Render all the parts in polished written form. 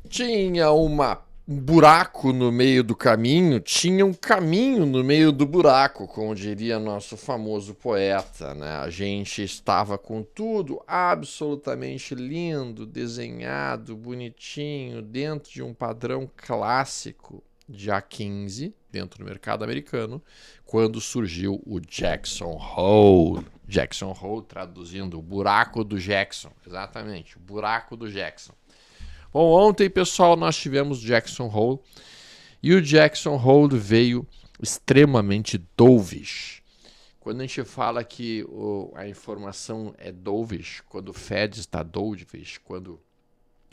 Tinha um buraco no meio do caminho, tinha um caminho no meio do buraco, como diria nosso famoso poeta, né? A gente estava com tudo absolutamente lindo, desenhado, bonitinho, dentro de um padrão clássico de A15, dentro do mercado americano, quando surgiu o Jackson Hole. Jackson Hole traduzindo o buraco do Jackson, exatamente, o buraco do Jackson. Bom, ontem, pessoal, nós tivemos Jackson Hole e o Jackson Hole veio extremamente dovish. Quando a gente fala que a informação é dovish, quando o Fed está dovish, quando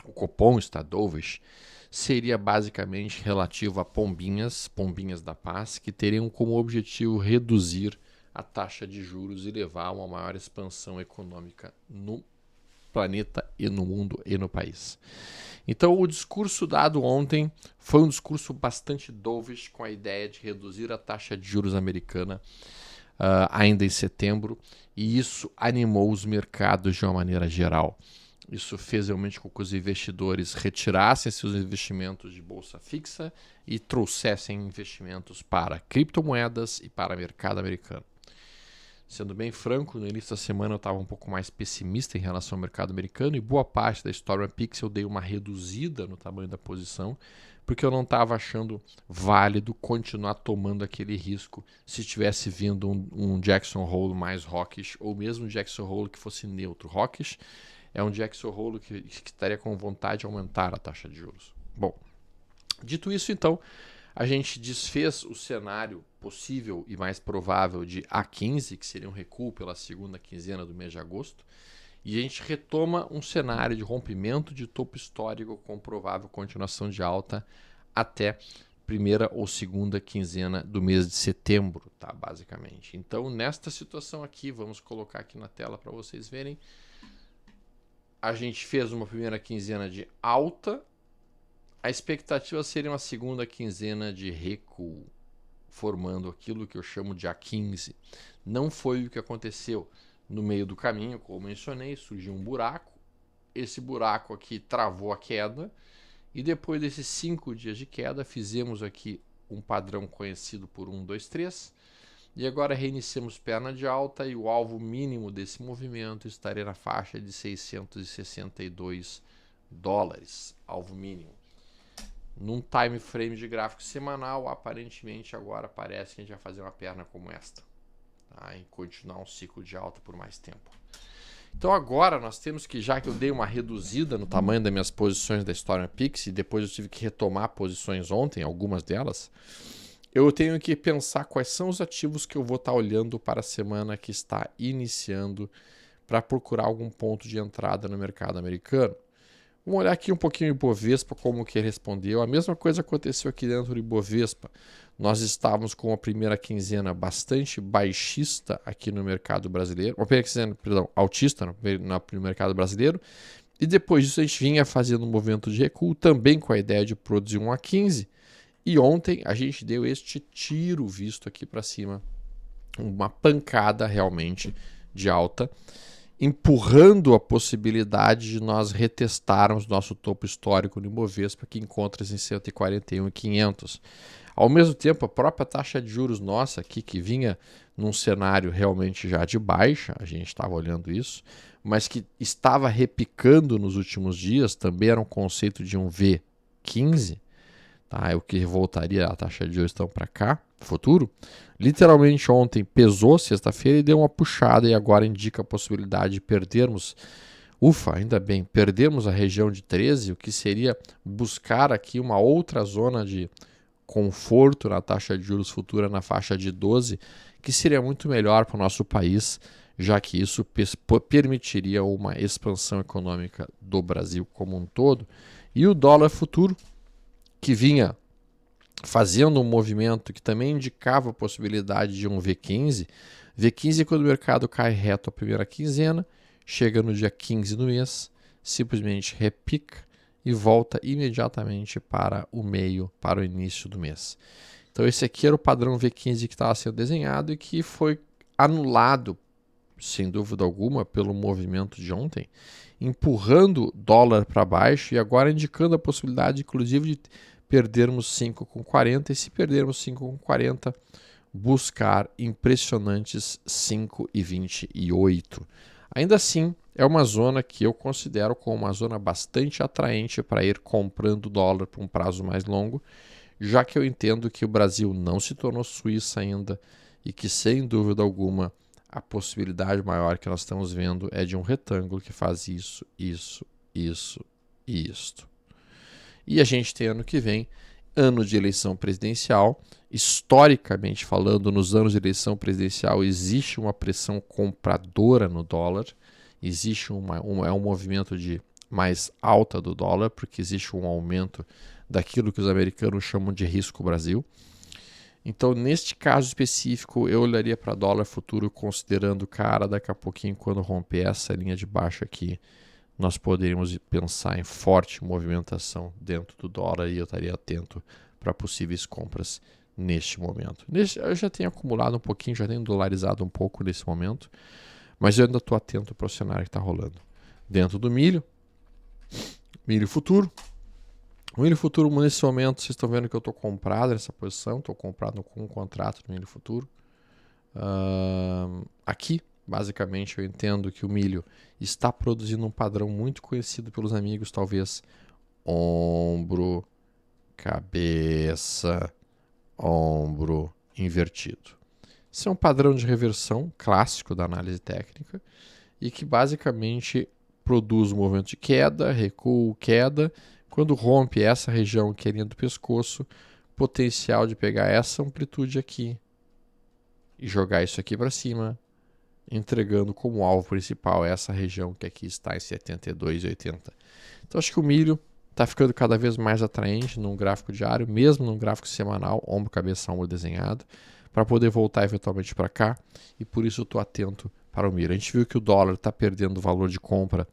o Copom está dovish, seria basicamente relativo a pombinhas da paz, que teriam como objetivo reduzir a taxa de juros e levar a uma maior expansão econômica no planeta e no mundo e no país. Então, o discurso dado ontem foi um discurso bastante dovish, com a ideia de reduzir a taxa de juros americana ainda em setembro, e isso animou os mercados de uma maneira geral. Isso fez realmente com que os investidores retirassem seus investimentos de bolsa fixa e trouxessem investimentos para criptomoedas e para o mercado americano. Sendo bem franco, no início da semana eu estava um pouco mais pessimista em relação ao mercado americano e boa parte da Storm Pix eu dei uma reduzida no tamanho da posição, porque eu não estava achando válido continuar tomando aquele risco se tivesse vindo um Jackson Hole mais hawkish, ou mesmo um Jackson Hole que fosse neutro. Hawkish é um Jackson Hole que estaria com vontade de aumentar a taxa de juros. Bom, dito isso, então, a gente desfez o cenário possível e mais provável de A15, que seria um recuo pela segunda quinzena do mês de agosto, e a gente retoma um cenário de rompimento de topo histórico com provável continuação de alta até primeira ou segunda quinzena do mês de setembro, tá? Basicamente. Então, nesta situação aqui, vamos colocar aqui na tela para vocês verem, a gente fez uma primeira quinzena de alta. A expectativa seria uma segunda quinzena de recuo, formando aquilo que eu chamo de A15. Não foi o que aconteceu. No meio do caminho, como mencionei, surgiu um buraco. Esse buraco aqui travou a queda. E depois desses 5 dias de queda, fizemos aqui um padrão conhecido por 1, 2, 3. E agora reiniciamos perna de alta e o alvo mínimo desse movimento estaria na faixa de 662 dólares, alvo mínimo. Num time frame de gráfico semanal, aparentemente agora parece que a gente vai fazer uma perna como esta, tá? E continuar um ciclo de alta por mais tempo. Então agora nós temos que, já que eu dei uma reduzida no tamanho das minhas posições da Storm Pix e depois eu tive que retomar posições ontem, algumas delas, eu tenho que pensar quais são os ativos que eu vou estar olhando para a semana que está iniciando para procurar algum ponto de entrada no mercado americano. Vamos olhar aqui um pouquinho o Ibovespa, como que ele respondeu. A mesma coisa aconteceu aqui dentro do Ibovespa. Nós estávamos com a primeira quinzena bastante baixista aqui no mercado brasileiro, uma primeira quinzena, perdão, altista no mercado brasileiro, e depois disso a gente vinha fazendo um movimento de recuo, também com a ideia de produzir um A15, e ontem a gente deu este tiro visto aqui para cima, uma pancada realmente de alta, empurrando a possibilidade de nós retestarmos nosso topo histórico no Ibovespa, que encontra-se em 141.500. Ao mesmo tempo, a própria taxa de juros nossa aqui, que vinha num cenário realmente já de baixa, a gente estava olhando isso, mas que estava repicando nos últimos dias, também era um conceito de um V15, tá? É o que voltaria a taxa de juros então para cá, futuro. Literalmente ontem pesou, sexta-feira, e deu uma puxada e agora indica a possibilidade de perdermos, ufa, ainda bem, perdermos a região de 13, o que seria buscar aqui uma outra zona de conforto na taxa de juros futura na faixa de 12, que seria muito melhor para o nosso país, já que isso permitiria uma expansão econômica do Brasil como um todo. E o dólar futuro, que vinha fazendo um movimento que também indicava a possibilidade de um V15. V15 é quando o mercado cai reto a primeira quinzena, chega no dia 15 do mês, simplesmente repica e volta imediatamente para o meio, para o início do mês. Então esse aqui era o padrão V15 que estava sendo desenhado e que foi anulado sem dúvida alguma, pelo movimento de ontem, empurrando dólar para baixo e agora indicando a possibilidade, inclusive, de perdermos 5,40 e se perdermos 5,40, buscar impressionantes 5,28. Ainda assim, é uma zona que eu considero como uma zona bastante atraente para ir comprando dólar por um prazo mais longo, já que eu entendo que o Brasil não se tornou Suíça ainda e que, sem dúvida alguma, a possibilidade maior que nós estamos vendo é de um retângulo que faz isso, isso, isso e isto. E a gente tem ano que vem, ano de eleição presidencial. Historicamente falando, nos anos de eleição presidencial existe uma pressão compradora no dólar, existe um movimento de mais alta do dólar, porque existe um aumento daquilo que os americanos chamam de risco Brasil. Então, neste caso específico, eu olharia para dólar futuro considerando, cara, daqui a pouquinho, quando romper essa linha de baixo aqui, nós poderíamos pensar em forte movimentação dentro do dólar e eu estaria atento para possíveis compras neste momento. Eu já tenho acumulado um pouquinho, já tenho dolarizado um pouco nesse momento, mas eu ainda estou atento para o cenário que está rolando. Dentro do milho futuro. O milho futuro, nesse momento, vocês estão vendo que eu estou comprado nessa posição, estou comprado com um contrato no milho futuro. Aqui, basicamente, eu entendo que o milho está produzindo um padrão muito conhecido pelos amigos, talvez ombro, cabeça, ombro invertido. Isso é um padrão de reversão clássico da análise técnica e que basicamente produz um movimento de queda, recuo, queda. Quando rompe essa região que é a linha do pescoço, potencial de pegar essa amplitude aqui e jogar isso aqui para cima, entregando como alvo principal essa região que aqui está em 72,80. Então acho que o milho está ficando cada vez mais atraente num gráfico diário, mesmo num gráfico semanal, ombro, cabeça, ombro desenhado, para poder voltar eventualmente para cá, e por isso eu estou atento para o milho. A gente viu que o dólar está perdendo valor de compra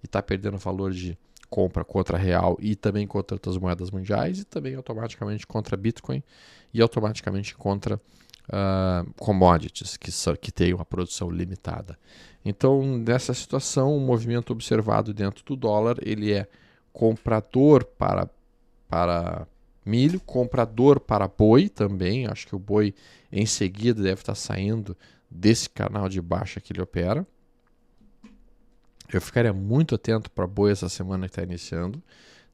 e está perdendo valor de compra contra real e também contra outras moedas mundiais e também automaticamente contra Bitcoin e automaticamente contra commodities que têm uma produção limitada. Então, nessa situação, o movimento observado dentro do dólar, ele é comprador para milho, comprador para boi também. Acho que o boi em seguida deve estar saindo desse canal de baixa que ele opera. Eu ficaria muito atento para boi essa semana que está iniciando.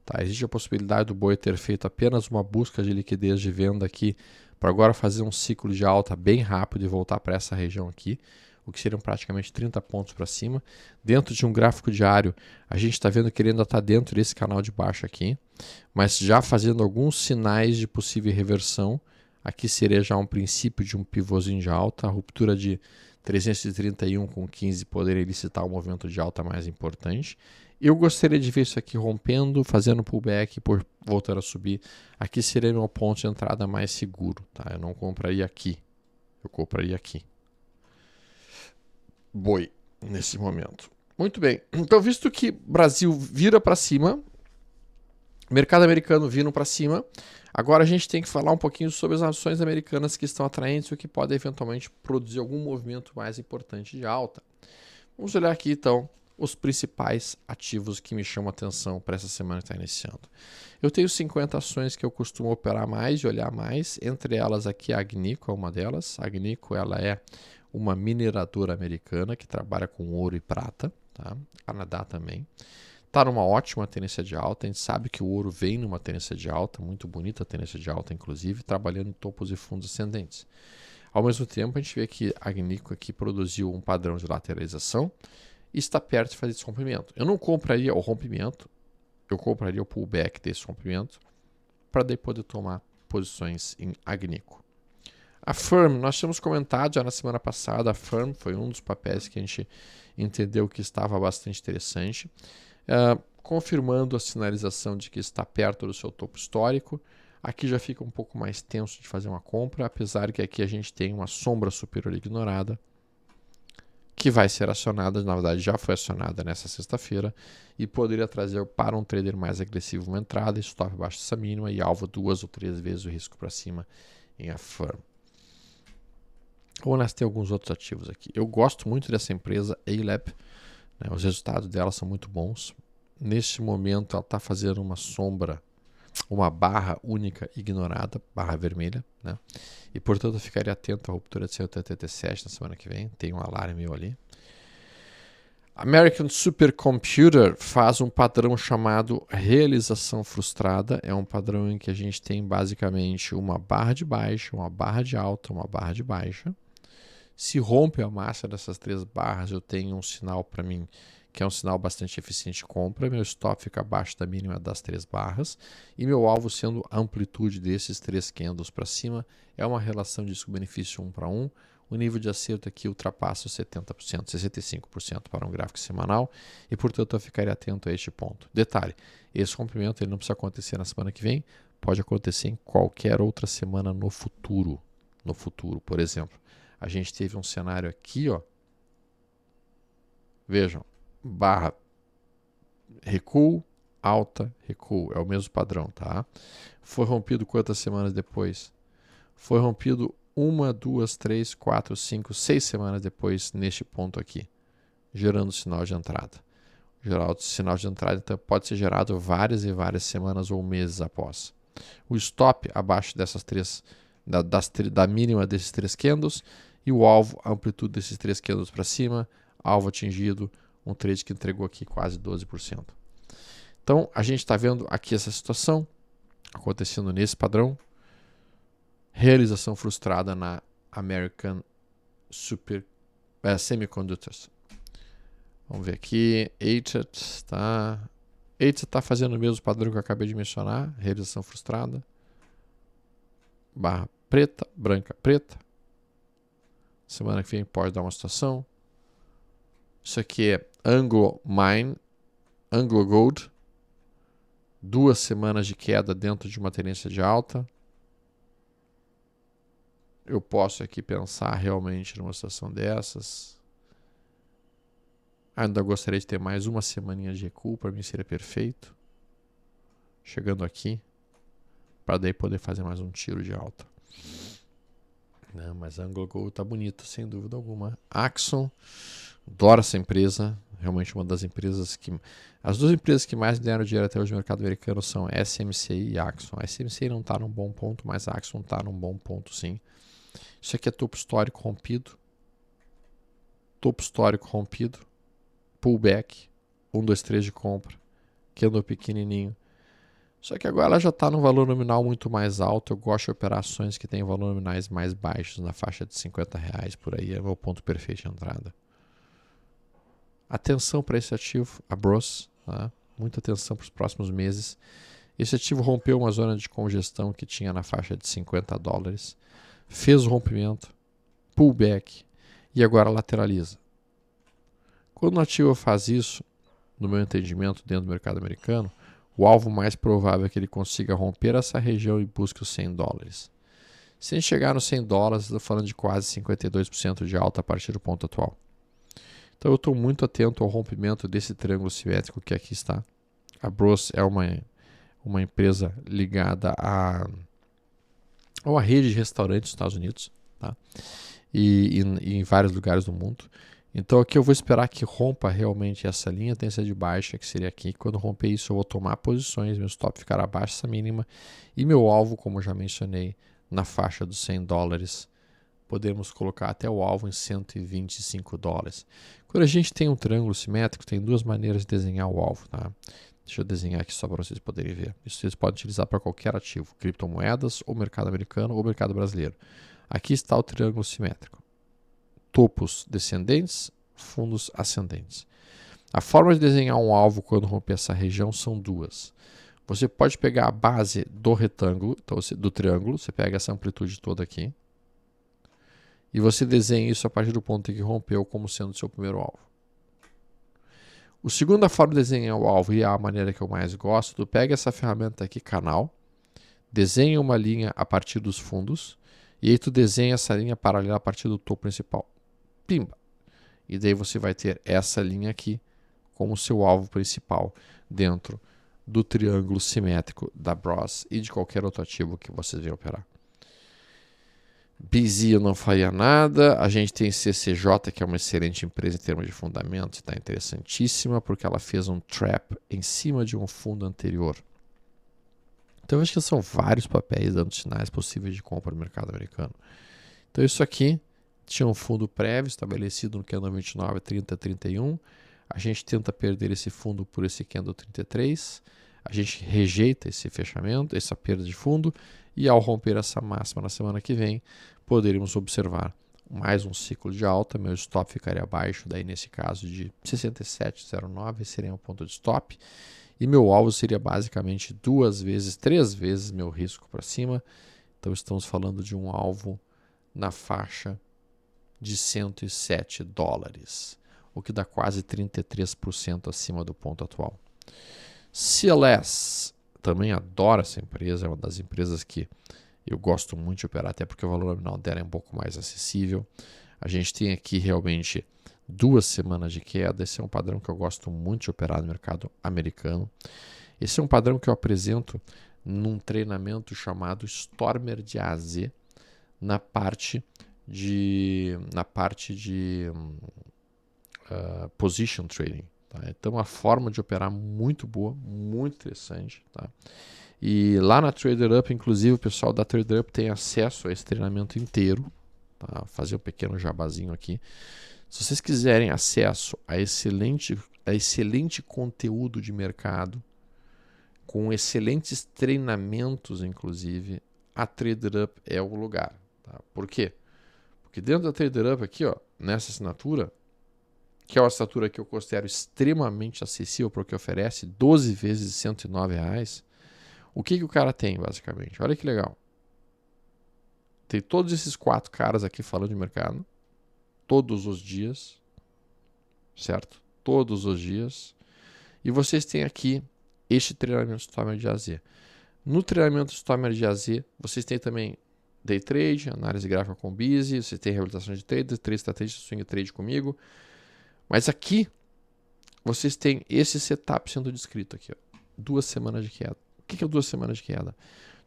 Tá? Existe a possibilidade do boi ter feito apenas uma busca de liquidez de venda aqui para agora fazer um ciclo de alta bem rápido e voltar para essa região aqui, o que seriam praticamente 30 pontos para cima. Dentro de um gráfico diário, a gente está vendo que ele ainda está dentro desse canal de baixo aqui, mas já fazendo alguns sinais de possível reversão. Aqui seria já um princípio de um pivôzinho de alta, a ruptura de 331 com 15 poderia elicitar um movimento de alta mais importante. Eu gostaria de ver isso aqui rompendo, fazendo pullback e voltando a subir. Aqui seria meu ponto de entrada mais seguro. Tá? Eu não compraria aqui, eu compraria aqui. Boi, nesse momento. Muito bem, então visto que Brasil vira para cima, mercado americano vindo para cima, agora a gente tem que falar um pouquinho sobre as ações americanas que estão atraentes e que podem eventualmente produzir algum movimento mais importante de alta. Vamos olhar aqui então os principais ativos que me chamam a atenção para essa semana que está iniciando. Eu tenho 50 ações que eu costumo operar mais e olhar mais, entre elas aqui a Agnico é uma delas. A Agnico ela é uma mineradora americana que trabalha com ouro e prata, tá? Canadá também. Está numa ótima tendência de alta, a gente sabe que o ouro vem numa tendência de alta, muito bonita a tendência de alta, inclusive, trabalhando em topos e fundos ascendentes. Ao mesmo tempo, a gente vê que a Agnico aqui produziu um padrão de lateralização e está perto de fazer esse rompimento. Eu não compraria o rompimento, eu compraria o pullback desse rompimento para daí poder tomar posições em Agnico. A Firm, nós tínhamos comentado já na semana passada, a Firm foi um dos papéis que a gente entendeu que estava bastante interessante, confirmando a sinalização de que está perto do seu topo histórico. Aqui já fica um pouco mais tenso de fazer uma compra, apesar que aqui a gente tem uma sombra superior ignorada, que vai ser acionada, na verdade já foi acionada nessa sexta-feira, e poderia trazer para um trader mais agressivo uma entrada, stop abaixo dessa mínima e alvo 2 ou 3 vezes o risco para cima em Affirm. Ou nós temos alguns outros ativos aqui. Eu gosto muito dessa empresa, A-Lab, né? Os resultados dela são muito bons. Neste momento ela está fazendo uma sombra, uma barra única ignorada, barra vermelha, né? E portanto eu ficaria atento à ruptura de 187 na semana que vem. Tem um alarme meu ali. American Supercomputer faz um padrão chamado realização frustrada. É um padrão em que a gente tem basicamente uma barra de baixa, uma barra de alta, uma barra de baixa. Se rompe a massa dessas três barras, eu tenho um sinal para mim que é um sinal bastante eficiente de compra. Meu stop fica abaixo da mínima das três barras e meu alvo sendo a amplitude desses três candles para cima. É uma relação de risco-benefício 1 para 1. O nível de acerto aqui ultrapassa os 70%, 65% para um gráfico semanal e, portanto, eu ficaria atento a este ponto. Detalhe, esse rompimento ele não precisa acontecer na semana que vem, pode acontecer em qualquer outra semana no futuro. No futuro, por exemplo, a gente teve um cenário aqui, ó. Vejam, barra, recuo, alta, recuo. É o mesmo padrão, tá? Foi rompido quantas semanas depois? Foi rompido 1, 2, 3, 4, 5, 6 semanas depois neste ponto aqui, gerando sinal de entrada. O sinal de entrada então, pode ser gerado várias e várias semanas ou meses após. O stop abaixo dessas três, da mínima desses três candles e o alvo, a amplitude desses três candles para cima, alvo atingido, um trade que entregou aqui quase 12%. Então, a gente está vendo aqui essa situação acontecendo nesse padrão. Realização frustrada na American Semiconductors. Vamos ver aqui. ATET está fazendo o mesmo padrão que eu acabei de mencionar. Realização frustrada. Barra preta, branca, preta. Semana que vem pode dar uma situação. Isso aqui é Anglo Gold. 2 semanas de queda dentro de uma tendência de alta. Eu posso aqui pensar realmente numa situação dessas. Ainda gostaria de ter mais uma semaninha de recuo, para mim seria perfeito. Chegando aqui, para daí poder fazer mais um tiro de alta. Não, mas a Anglo Gold tá bonita, sem dúvida alguma. Axon, adoro essa empresa. Realmente uma das empresas que... As duas empresas que mais deram dinheiro até hoje no mercado americano são SMCI e Axon. A SMCI não está num bom ponto, mas a Axon está num bom ponto sim. Isso aqui é topo histórico rompido. Topo histórico rompido. Pullback. 1, 2, 3 de compra. Candle pequenininho. Só que agora ela já está num valor nominal muito mais alto. Eu gosto de operações que têm valor nominais mais baixos, na faixa de R$50 por aí. É o meu ponto perfeito de entrada. Atenção para esse ativo, a Bros. Tá? Muita atenção para os próximos meses. Esse ativo rompeu uma zona de congestão que tinha na faixa de $50. Fez o rompimento, pullback e agora lateraliza. Quando o ativo faz isso, no meu entendimento, dentro do mercado americano, o alvo mais provável é que ele consiga romper essa região e busque os $100. Se a gente chegar nos $100, estou falando de quase 52% de alta a partir do ponto atual. Então eu estou muito atento ao rompimento desse triângulo simétrico que aqui está. A Bros é uma empresa ligada a uma rede de restaurantes nos Estados Unidos, tá? E em vários lugares do mundo. Então aqui eu vou esperar que rompa realmente essa linha tendência de baixa, que seria aqui. Quando romper isso eu vou tomar posições, meu stop ficará abaixo dessa mínima. E meu alvo, como eu já mencionei, na faixa dos $100. Podemos colocar até o alvo em $125. Quando a gente tem um triângulo simétrico, tem duas maneiras de desenhar o alvo, tá? Deixa eu desenhar aqui só para vocês poderem ver. Isso vocês podem utilizar para qualquer ativo, criptomoedas, ou mercado americano, ou mercado brasileiro. Aqui está o triângulo simétrico. Topos descendentes, fundos ascendentes. A forma de desenhar um alvo quando romper essa região são duas. Você pode pegar a base do retângulo, então do triângulo, você pega essa amplitude toda aqui, e você desenha isso a partir do ponto em que rompeu como sendo o seu primeiro alvo. A segunda forma de desenhar o alvo, e é a maneira que eu mais gosto, tu pega essa ferramenta aqui, canal, desenha uma linha a partir dos fundos, e aí tu desenha essa linha paralela a partir do topo principal. Pimba! E daí você vai ter essa linha aqui como seu alvo principal dentro do triângulo simétrico da Bros e de qualquer outro ativo que vocês venham operar. BZ eu não faria nada. A gente tem CCJ, que é uma excelente empresa em termos de fundamentos, está interessantíssima, porque ela fez um trap em cima de um fundo anterior. Então eu acho que são vários papéis dando sinais possíveis de compra no mercado americano. Então isso aqui tinha um fundo prévio estabelecido no candle 29, 30, 31. A gente tenta perder esse fundo por esse candle 33. A gente rejeita esse fechamento, essa perda de fundo, e ao romper essa máxima na semana que vem, poderíamos observar mais um ciclo de alta. Meu stop ficaria abaixo, daí nesse caso de 67,09 seria um ponto de stop. E meu alvo seria basicamente 3 vezes meu risco para cima. Então estamos falando de um alvo na faixa de $107, o que dá quase 33% acima do ponto atual. CLS, também adoro essa empresa, é uma das empresas que eu gosto muito de operar, até porque o valor nominal dela é um pouco mais acessível. A gente tem aqui realmente 2 semanas de queda. Esse é um padrão que eu gosto muito de operar no mercado americano. Esse é um padrão que eu apresento num treinamento chamado Stormer de AZ, na parte de position trading. Tá? Então, uma forma de operar muito boa, muito interessante. Tá? E lá na TraderUp, inclusive, o pessoal da TraderUp tem acesso a esse treinamento inteiro. Tá? Fazer um pequeno jabazinho aqui. Se vocês quiserem acesso a excelente conteúdo de mercado, com excelentes treinamentos, inclusive, a TraderUp é o lugar. Tá? Por quê? Porque dentro da TraderUp aqui, ó, nessa assinatura, que é uma assinatura que eu considero extremamente acessível porque oferece 12 vezes R$109, o que o cara tem, basicamente? Olha que legal. Tem todos esses 4 caras aqui falando de mercado, todos os dias, certo? Todos os dias. E vocês têm aqui este treinamento Stormer de AZ. No treinamento Stormer de AZ, vocês têm também Day Trade, análise gráfica com Busy, você tem reabilitação de trade, trade estratégia, swing trade comigo. Mas aqui, vocês têm esse setup sendo descrito aqui. Ó. 2 semanas de queda. O que é 2 semanas de queda?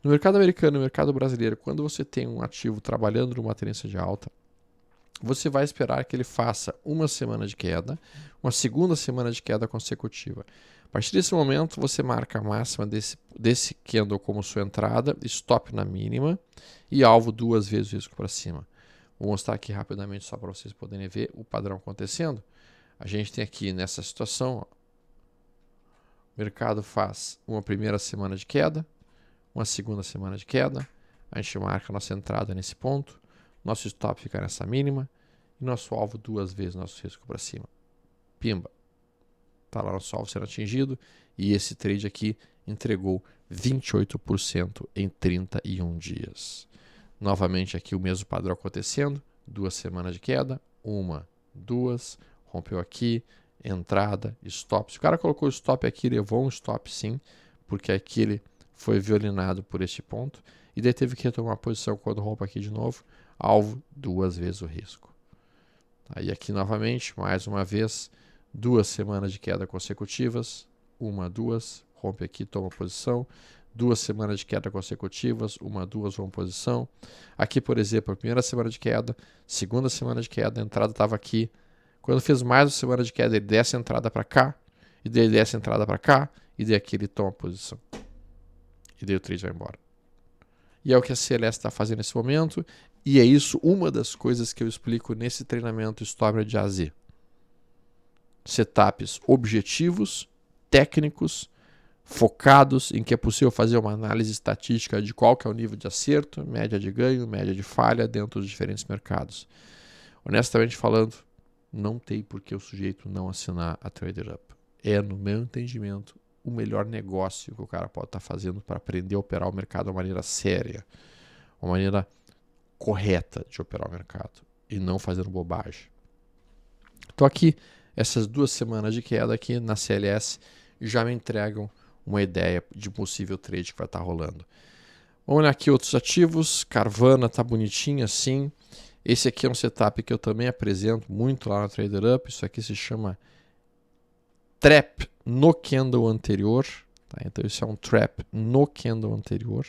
No mercado americano e no mercado brasileiro, quando você tem um ativo trabalhando numa tendência de alta, você vai esperar que ele faça 1 semana de queda, uma segunda semana de queda consecutiva. A partir desse momento, você marca a máxima desse candle como sua entrada, stop na mínima e alvo 2 vezes o risco para cima. Vou mostrar aqui rapidamente só para vocês poderem ver o padrão acontecendo. A gente tem aqui nessa situação, ó, o mercado faz uma primeira semana de queda, uma segunda semana de queda, a gente marca a nossa entrada nesse ponto, nosso stop fica nessa mínima e nosso alvo 2 vezes nosso risco para cima. Pimba! Está lá nosso alvo sendo atingido e esse trade aqui entregou 28% em 31 dias. Novamente aqui o mesmo padrão acontecendo, 2 semanas de queda, 1, 2, rompeu aqui, entrada, stop. Se o cara colocou stop aqui, levou um stop sim, porque aqui ele foi violinado por este ponto e daí teve que retomar a posição quando rompe aqui de novo, alvo 2 vezes o risco. Aí aqui novamente, mais uma vez, 2 semanas de queda consecutivas, 1, 2, rompe aqui, toma posição, 2 semanas de queda consecutivas, 1, 2, rompe posição. Aqui, por exemplo, a primeira semana de queda, segunda semana de queda, a entrada estava aqui. Quando fez mais uma semana de queda, ele desce a entrada para cá, e daí ele desce a entrada para cá, e daí aqui ele toma posição. E daí o trade vai embora. E é o que a CLS está fazendo nesse momento, e é isso uma das coisas que eu explico nesse treinamento Stormer de AZ. Setups objetivos, técnicos, focados em que é possível fazer uma análise estatística de qual que é o nível de acerto, média de ganho, média de falha dentro dos diferentes mercados. Honestamente falando, não tem por que o sujeito não assinar a TraderUp. É, no meu entendimento, o melhor negócio que o cara pode estar fazendo para aprender a operar o mercado de uma maneira séria, uma maneira correta de operar o mercado e não fazendo bobagem. Então aqui, essas 2 semanas de queda aqui na CLS já me entregam uma ideia de possível trade que vai estar rolando. Vamos olhar aqui outros ativos. Carvana está bonitinha assim. Esse aqui é um setup que eu também apresento muito lá na TraderUp. Isso aqui se chama Trap no candle anterior. Tá? Então isso é um Trap no candle anterior.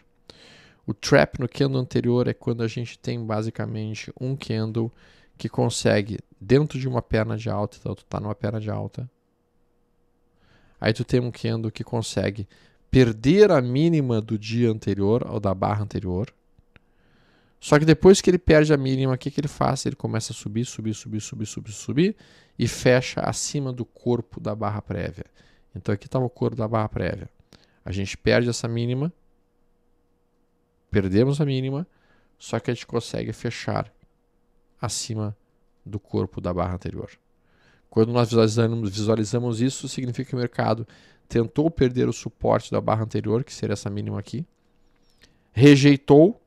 O trap no candle anterior é quando a gente tem basicamente um candle que consegue, dentro de uma perna de alta, então tu tá numa perna de alta, aí tu tem um candle que consegue perder a mínima do dia anterior, ou da barra anterior, só que depois que ele perde a mínima, o que ele faz? Ele começa a subir, subir, subir, subir, subir, subir, e fecha acima do corpo da barra prévia. Então aqui estava o corpo da barra prévia. A gente perde essa mínima, perdemos a mínima, só que a gente consegue fechar acima do corpo da barra anterior. Quando nós visualizamos isso, significa que o mercado tentou perder o suporte da barra anterior, que seria essa mínima aqui, rejeitou,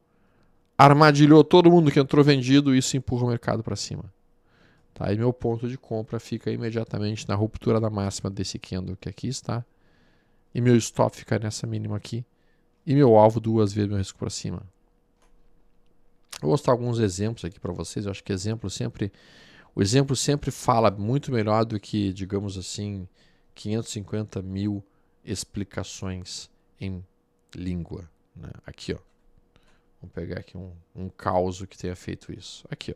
armadilhou todo mundo que entrou vendido e isso empurra o mercado para cima. Tá? E meu ponto de compra fica imediatamente na ruptura da máxima desse candle que aqui está, e meu stop fica nessa mínima aqui, e meu alvo 2 vezes meu risco para cima. Eu vou mostrar alguns exemplos aqui para vocês. Eu acho que o exemplo sempre fala muito melhor do que, digamos assim, 550 mil explicações em língua. Né? Aqui, ó. Vamos pegar aqui um caos que tenha feito isso. Aqui, ó.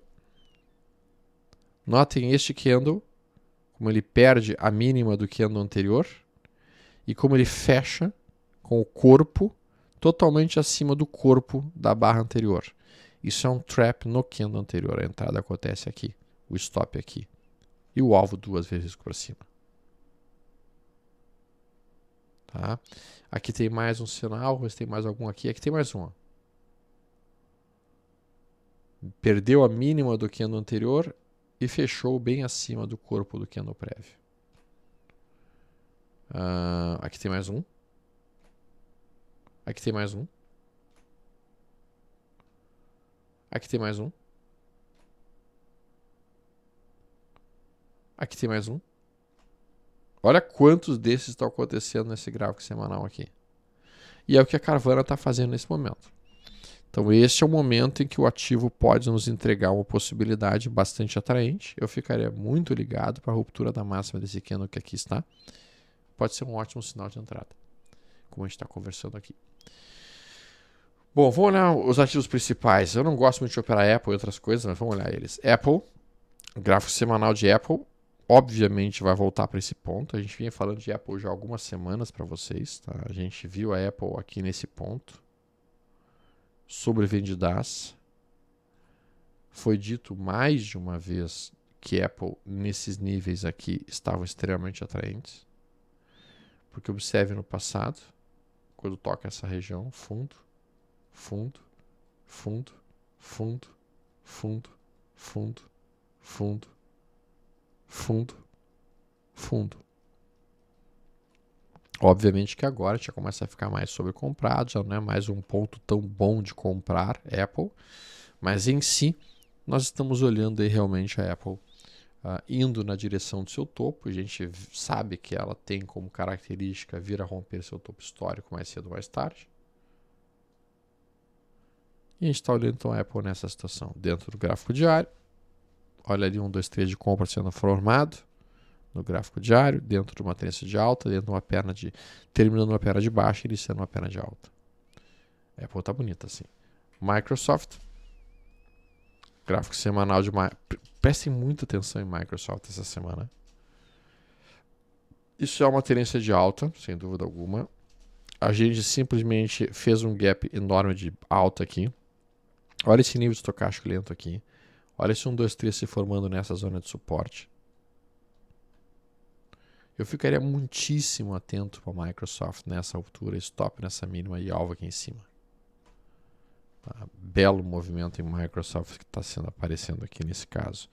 Notem este candle, como ele perde a mínima do candle anterior e como ele fecha com o corpo totalmente acima do corpo da barra anterior. Isso é um trap no candle anterior. A entrada acontece aqui, o stop aqui e o alvo 2 vezes para cima. Tá? Aqui tem mais um sinal, mas tem mais algum aqui. Aqui tem mais um. Ó. Perdeu a mínima do candle anterior e fechou bem acima do corpo do candle prévio. Aqui tem mais um. Aqui tem mais um. Aqui tem mais um. Aqui tem mais um. Olha quantos desses estão acontecendo nesse gráfico semanal aqui. E é o que a Carvana está fazendo nesse momento. Então este é o momento em que o ativo pode nos entregar uma possibilidade bastante atraente. Eu ficaria muito ligado para a ruptura da máxima desse candle que aqui está. Pode ser um ótimo sinal de entrada, como a gente está conversando aqui. Bom, vamos olhar os ativos principais. Eu não gosto muito de operar Apple e outras coisas, mas vamos olhar eles. Apple, o gráfico semanal de Apple, obviamente vai voltar para esse ponto. A gente vinha falando de Apple já há algumas semanas para vocês. Tá? A gente viu a Apple aqui nesse ponto. Sobrevendidas. Foi dito mais de uma vez que Apple, nesses níveis aqui, estavam extremamente atraentes. Porque observe no passado, quando toca essa região, fundo, fundo, fundo, fundo, fundo, fundo, fundo, fundo, fundo. Obviamente que agora já começa a ficar mais sobrecomprado, já não é mais um ponto tão bom de comprar Apple, mas em si nós estamos olhando aí realmente a Apple indo na direção do seu topo. A gente sabe que ela tem como característica vir a romper seu topo histórico mais cedo ou mais tarde. E a gente está olhando então a Apple nessa situação, dentro do gráfico diário. Olha ali 1, 2, 3 de compra sendo formado no gráfico diário, dentro de uma tendência de alta, dentro de uma perna de... terminando uma perna de baixa e iniciando uma perna de alta. A Apple tá bonita assim. Microsoft, gráfico semanal de... Prestem muita atenção em Microsoft essa semana. Isso é uma tendência de alta, sem dúvida alguma. A gente simplesmente fez um gap enorme de alta aqui. Olha esse nível estocástico lento aqui. Olha esse 1, 2, 3 se formando nessa zona de suporte. Eu ficaria muitíssimo atento para a Microsoft nessa altura, stop nessa mínima e alvo aqui em cima. Tá? Belo movimento em Microsoft que está sendo aparecendo aqui nesse caso.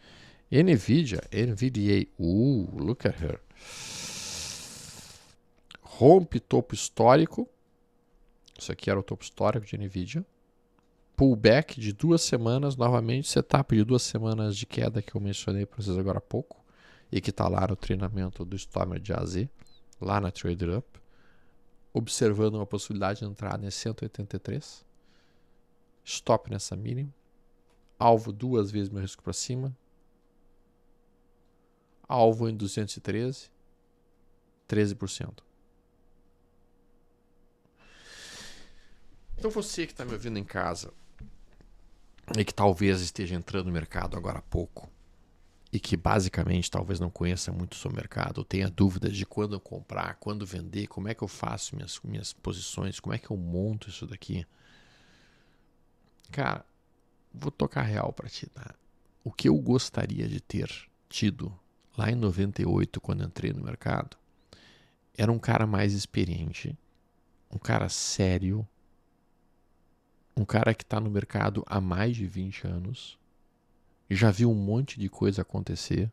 NVIDIA, NVDA, look at her. Rompe topo histórico. Isso aqui era o topo histórico de NVIDIA. Pullback de 2 semanas, novamente setup de 2 semanas de queda que eu mencionei para vocês agora há pouco. E que está lá no treinamento do Stormer de AZ, lá na Trader Up, observando uma possibilidade de entrada em 183, stop nessa mínima, alvo 2 vezes meu risco para cima, alvo em 213, 13%. Então você que está me ouvindo em casa e que talvez esteja entrando no mercado agora há pouco e que basicamente talvez não conheça muito sobre o mercado, ou tenha dúvidas de quando eu comprar, quando vender, como é que eu faço minhas posições, como é que eu monto isso daqui. Cara, vou tocar real para ti, tá? O que eu gostaria de ter tido lá em 98, quando entrei no mercado, era um cara mais experiente, um cara sério, um cara que está no mercado há mais de 20 anos, já viu um monte de coisa acontecer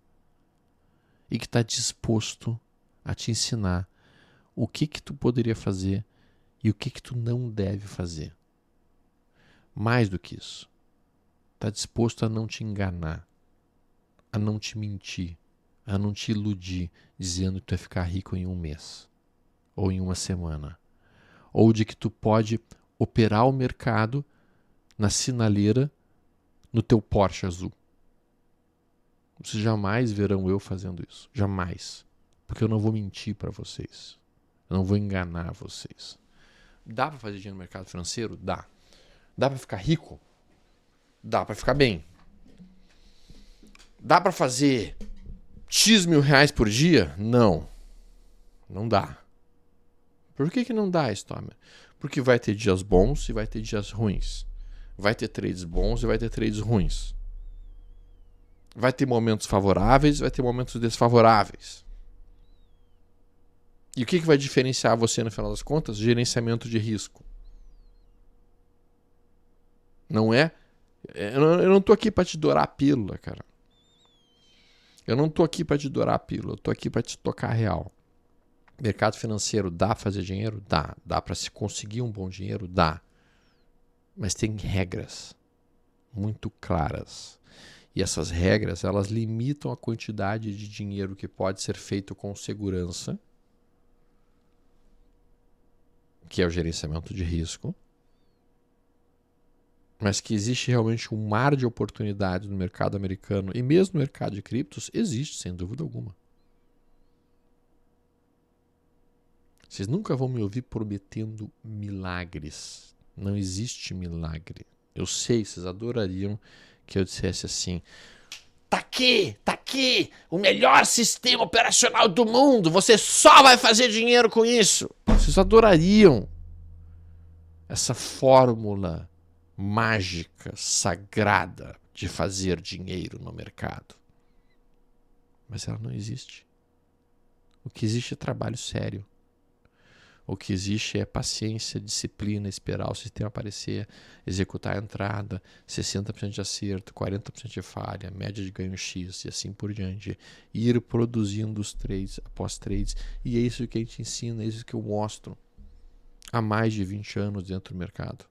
e que está disposto a te ensinar o que tu poderia fazer e o que tu não deve fazer. Mais do que isso, está disposto a não te enganar, a não te mentir, a não te iludir, dizendo que tu vai ficar rico em um mês, ou em uma semana, ou de que tu pode operar o mercado na sinaleira no teu Porsche azul. Vocês jamais verão eu fazendo isso. Jamais. Porque eu não vou mentir para vocês. Eu não vou enganar vocês. Dá para fazer dinheiro no mercado financeiro? Dá. Dá para ficar rico? Dá para ficar bem. Dá para fazer X mil reais por dia? Não. Não dá. Por que não dá, Stormer? Porque vai ter dias bons e vai ter dias ruins. Vai ter trades bons e vai ter trades ruins. Vai ter momentos favoráveis e vai ter momentos desfavoráveis. E o que vai diferenciar você, no final das contas? Gerenciamento de risco. Não é? Eu não tô aqui para te dourar a pílula, cara. Eu não tô aqui para te dourar a pílula. Eu tô aqui para te tocar real. Mercado financeiro dá para fazer dinheiro? Dá. Dá para se conseguir um bom dinheiro? Dá. Mas tem regras muito claras. E essas regras, elas limitam a quantidade de dinheiro que pode ser feito com segurança, que é o gerenciamento de risco, mas que existe realmente um mar de oportunidades no mercado americano e mesmo no mercado de criptos, existe, sem dúvida alguma. Vocês nunca vão me ouvir prometendo milagres. Não existe milagre. Eu sei, vocês adorariam que eu dissesse assim: tá aqui, o melhor sistema operacional do mundo, você só vai fazer dinheiro com isso. Vocês adorariam essa fórmula mágica, sagrada de fazer dinheiro no mercado. Mas ela não existe. O que existe é trabalho sério. O que existe é paciência, disciplina, esperar o sistema aparecer, executar a entrada, 60% de acerto, 40% de falha, média de ganho X e assim por diante. E ir produzindo os trades após trades. E é isso que a gente ensina, é isso que eu mostro há mais de 20 anos dentro do mercado.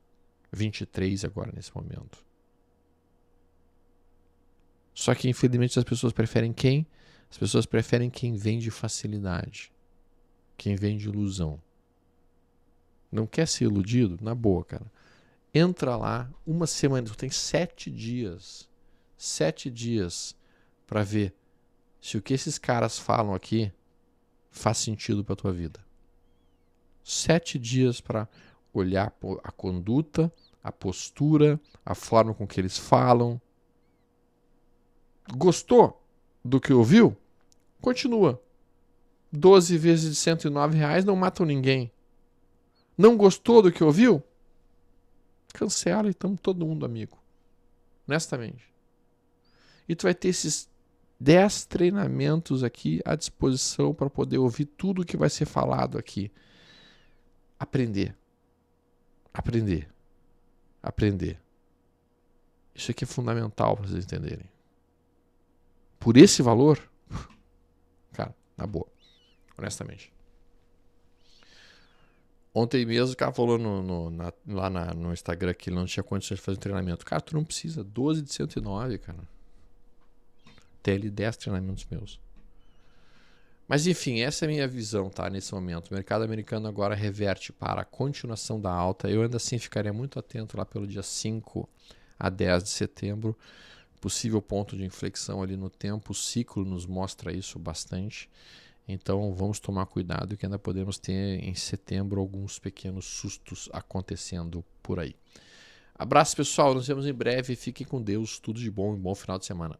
23 agora nesse momento. Só que infelizmente as pessoas preferem quem? As pessoas preferem quem vende facilidade, quem vende ilusão. Não quer ser iludido? Na boa, cara. Entra lá, uma semana, tem 7 dias. 7 dias para ver se o que esses caras falam aqui faz sentido para tua vida. 7 dias para olhar a conduta, a postura, a forma com que eles falam. Gostou do que ouviu? Continua. 12 vezes de R$109 não matam ninguém. Não gostou do que ouviu? Cancela e estamos todo mundo amigo. Honestamente. E tu vai ter esses 10 treinamentos aqui à disposição para poder ouvir tudo o que vai ser falado aqui. Aprender. Aprender. Aprender. Isso aqui é fundamental para vocês entenderem. Por esse valor, cara, na boa. Honestamente. Ontem mesmo o cara falou lá no Instagram que ele não tinha condições de fazer um treinamento. Cara, tu não precisa. 12 de 109, cara. Tem ali 10 treinamentos meus. Mas enfim, essa é a minha visão, tá? Nesse momento. O mercado americano agora reverte para a continuação da alta. Eu ainda assim ficaria muito atento lá pelo dia 5 a 10 de setembro. Possível ponto de inflexão ali no tempo. O ciclo nos mostra isso bastante. Então vamos tomar cuidado que ainda podemos ter em setembro alguns pequenos sustos acontecendo por aí. Abraço, pessoal. Nos vemos em breve. Fiquem com Deus. Tudo de bom e bom final de semana.